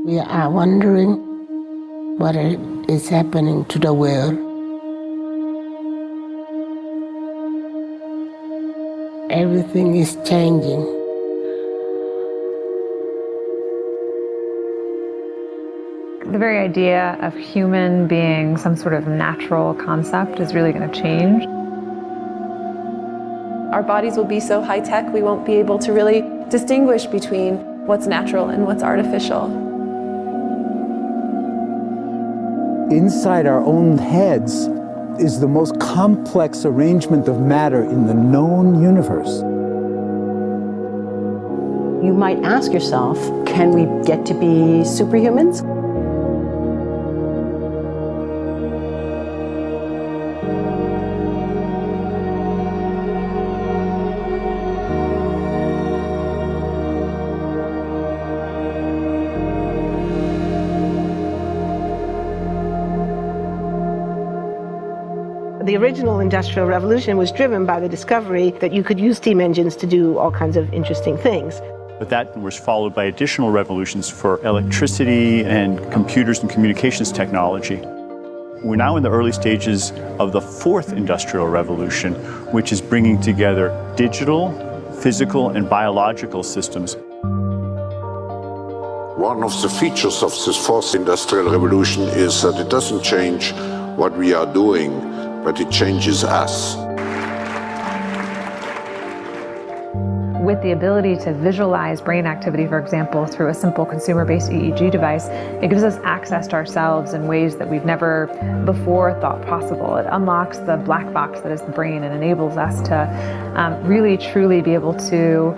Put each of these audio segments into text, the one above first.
We are wondering what is happening to the world. Everything is changing. The very idea of human being some sort of natural concept is really going to change. Our bodies will be so high-tech, we won't be able to really distinguish between what's natural and what's artificial. Inside our own heads is the most complex arrangement of matter in the known universe. You might ask yourself, can we get to be superhumans? The original Industrial Revolution was driven by the discovery that you could use steam engines to do all kinds of interesting things. But that was followed by additional revolutions for electricity and computers and communications technology. We're now in the early stages of the fourth Industrial Revolution, which is bringing together digital, physical, and biological systems. One of the features of this fourth Industrial Revolution is that it doesn't change what we are doing, but it changes us. With the ability to visualize brain activity, for example, through a simple consumer-based EEG device, it gives us access to ourselves in ways that we've never before thought possible. It unlocks the black box that is the brain and enables us to really, truly be able to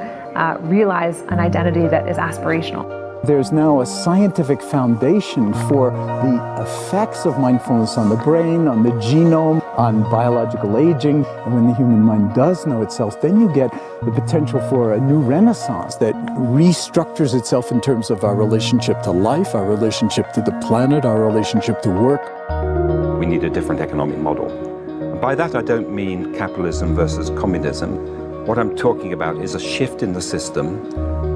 realize an identity that is aspirational. There's now a scientific foundation for the effects of mindfulness on the brain, on the genome, on biological aging. And when the human mind does know itself, then you get the potential for a new renaissance that restructures itself in terms of our relationship to life, our relationship to the planet, our relationship to work. We need a different economic model. And by that I don't mean capitalism versus communism. What I'm talking about is a shift in the system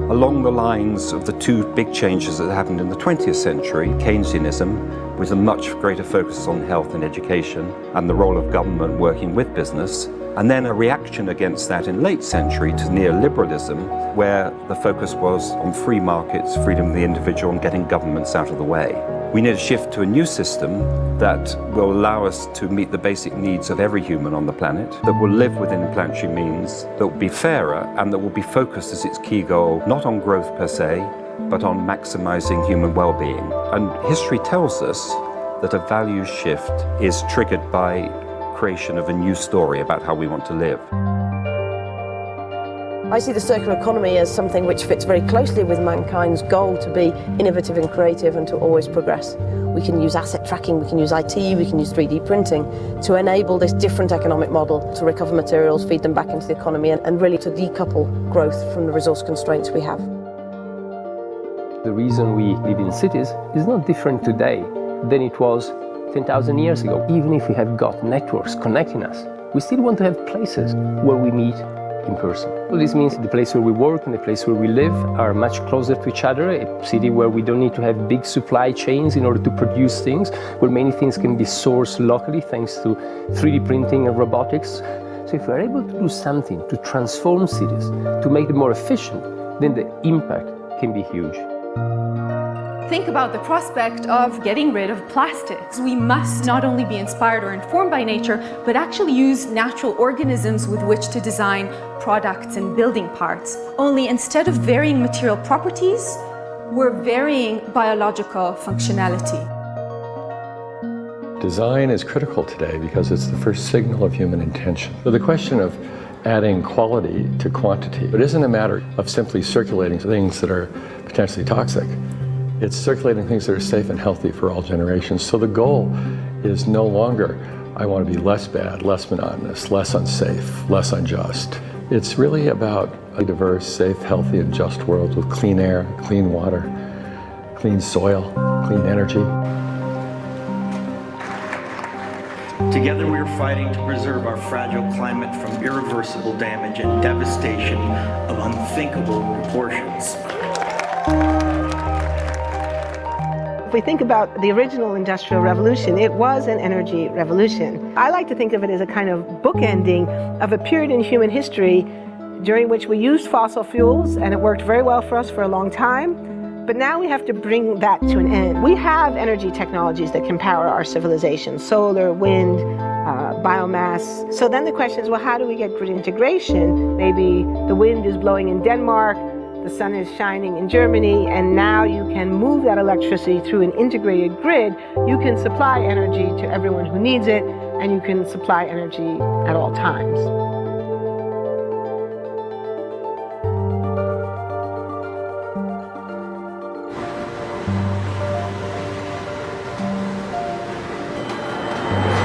along the lines of the two big changes that happened in the 20th century, Keynesianism, with a much greater focus on health and education and the role of government working with business, and then a reaction against that in late century to neoliberalism, where the focus was on free markets, freedom of the individual, and getting governments out of the way. We need a shift to a new system that will allow us to meet the basic needs of every human on the planet, that will live within planetary means, that will be fairer, and that will be focused as its key goal, not on growth per se, but on maximizing human well-being. And history tells us that a values shift is triggered by creation of a new story about how we want to live. I see the circular economy as something which fits very closely with mankind's goal to be innovative and creative and to always progress. We can use asset tracking, we can use IT, we can use 3D printing to enable this different economic model to recover materials, feed them back into the economy, and really to decouple growth from the resource constraints we have. The reason we live in cities is not different today than it was 10,000 years ago. Even if we have got networks connecting us, we still want to have places where we meet in person. Well, this means the place where we work and the place where we live are much closer to each other, a city where we don't need to have big supply chains in order to produce things, where many things can be sourced locally thanks to 3D printing and robotics. So if we're able to do something to transform cities, to make them more efficient, then the impact can be huge. Think about the prospect of getting rid of plastics. We must not only be inspired or informed by nature, but actually use natural organisms with which to design products and building parts. Only instead of varying material properties, we're varying biological functionality. Design is critical today because it's the first signal of human intention. So the question of adding quality to quantity, it isn't a matter of simply circulating things that are potentially toxic. It's circulating things that are safe and healthy for all generations. So the goal is no longer, I want to be less bad, less monotonous, less unsafe, less unjust. It's really about a diverse, safe, healthy, and just world with clean air, clean water, clean soil, clean energy. Together we are fighting to preserve our fragile climate from irreversible damage and devastation of unthinkable proportions. If we think about the original Industrial Revolution, it was an energy revolution. I like to think of it as a kind of bookending of a period in human history during which we used fossil fuels, and it worked very well for us for a long time. But now we have to bring that to an end. We have energy technologies that can power our civilization: solar, wind, biomass. So then the question is, well, how do we get grid integration? Maybe the wind is blowing in Denmark, the sun is shining in Germany, and now you can move that electricity through an integrated grid. You can supply energy to everyone who needs it, and you can supply energy at all times.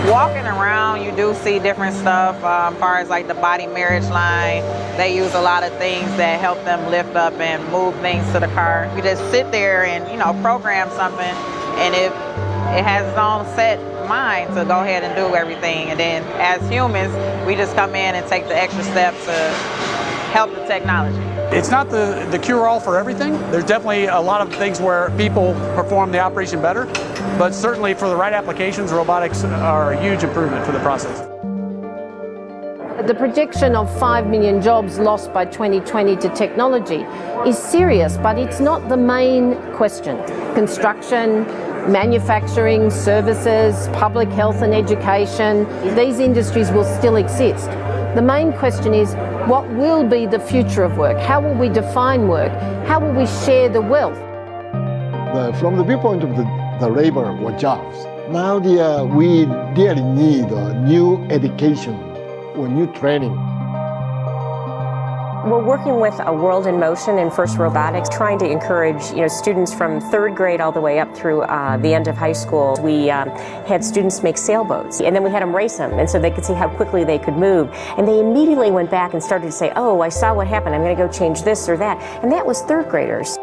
Walking around, you do see different stuff as far as like the body marriage line. They use a lot of things that help them lift up and move things to the car. You just sit there and, you know, program something, and it has its own set mind to go ahead and do everything. And then as humans, we just come in and take the extra steps to help the technology. It's not the cure-all for everything. There's definitely a lot of things where people perform the operation better, but certainly for the right applications, robotics are a huge improvement for the process. The prediction of 5 million jobs lost by 2020 to technology is serious, but it's not the main question. Construction, manufacturing, services, public health and education, these industries will still exist. The main question is, what will be the future of work? How will we define work? How will we share the wealth? From the viewpoint of the labor or jobs, now we really need new education or new training. We're working with a World in Motion and First Robotics, trying to encourage students from 3rd grade all the way up through the end of high school. We had students make sailboats, and then we had them race them, and so they could see how quickly they could move. And they immediately went back and started to say, oh, I saw what happened, I'm going to go change this or that. And that was 3rd graders.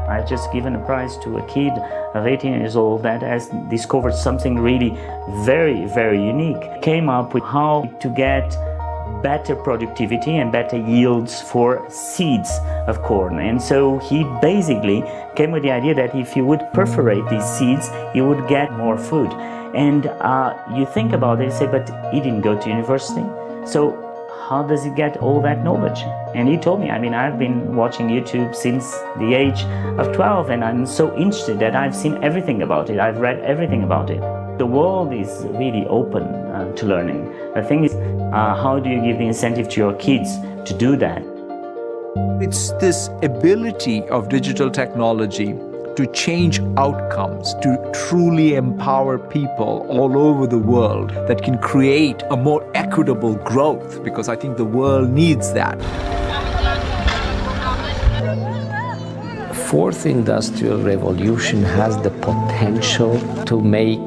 I just given a prize to a kid of 18 years old that has discovered something really very, very unique. Came up with how to get better productivity and better yields for seeds of corn. And so he basically came with the idea that if you would perforate these seeds, you would get more food. And you think about it and say, but he didn't go to university. So how does he get all that knowledge? And he told me, I mean, I've been watching YouTube since the age of 12, and I'm so interested that I've seen everything about it. I've read everything about it. The world is really open to learning. The thing is, how do you give the incentive to your kids to do that? It's this ability of digital technology to change outcomes, to truly empower people all over the world that can create a more equitable growth, because I think the world needs that. Fourth industrial revolution has the potential to make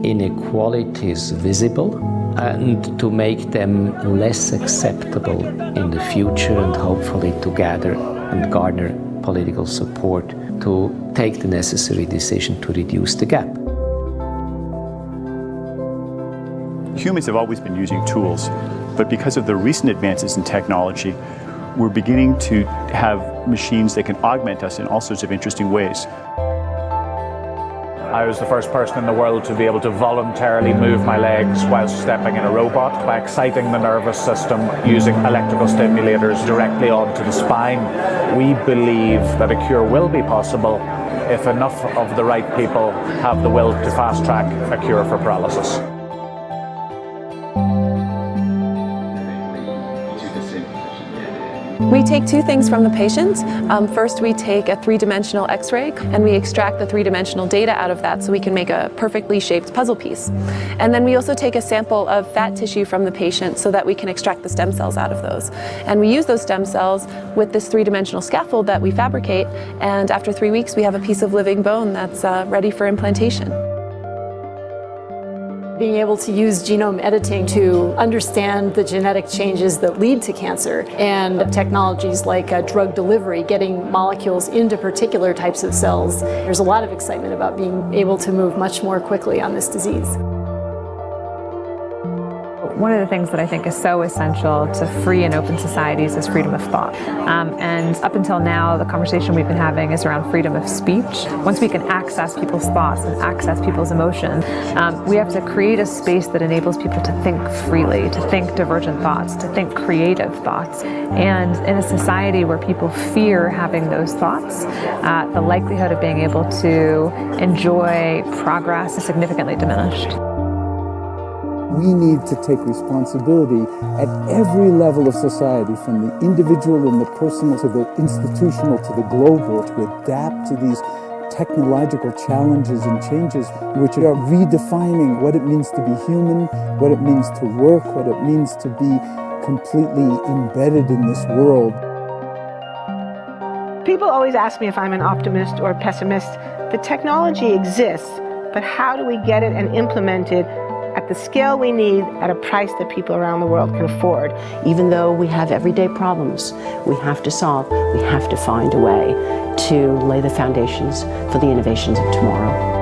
inequalities visible and to make them less acceptable in the future, and hopefully to gather and garner political support to take the necessary decision to reduce the gap. Humans have always been using tools, but because of the recent advances in technology, we're beginning to have machines that can augment us in all sorts of interesting ways. I was the first person in the world to be able to voluntarily move my legs while stepping in a robot by exciting the nervous system using electrical stimulators directly onto the spine. We believe that a cure will be possible if enough of the right people have the will to fast-track a cure for paralysis. We take two things from the patient. First, we take a 3-dimensional X-ray and we extract the 3-dimensional data out of that so we can make a perfectly shaped puzzle piece. And then we also take a sample of fat tissue from the patient so that we can extract the stem cells out of those. And we use those stem cells with this 3-dimensional scaffold that we fabricate, and after 3 weeks we have a piece of living bone that's ready for implantation. Being able to use genome editing to understand the genetic changes that lead to cancer, and technologies like drug delivery, getting molecules into particular types of cells. There's a lot of excitement about being able to move much more quickly on this disease. One of the things that I think is so essential to free and open societies is freedom of thought. And up until now, the conversation we've been having is around freedom of speech. Once we can access people's thoughts and access people's emotion, we have to create a space that enables people to think freely, to think divergent thoughts, to think creative thoughts. And in a society where people fear having those thoughts, the likelihood of being able to enjoy progress is significantly diminished. We need to take responsibility at every level of society, from the individual and the personal to the institutional to the global, to adapt to these technological challenges and changes which are redefining what it means to be human, what it means to work, what it means to be completely embedded in this world. People always ask me if I'm an optimist or a pessimist. The technology exists, but how do we get it and implement it at the scale we need at a price that people around the world can afford? Even though we have everyday problems we have to solve, we have to find a way to lay the foundations for the innovations of tomorrow.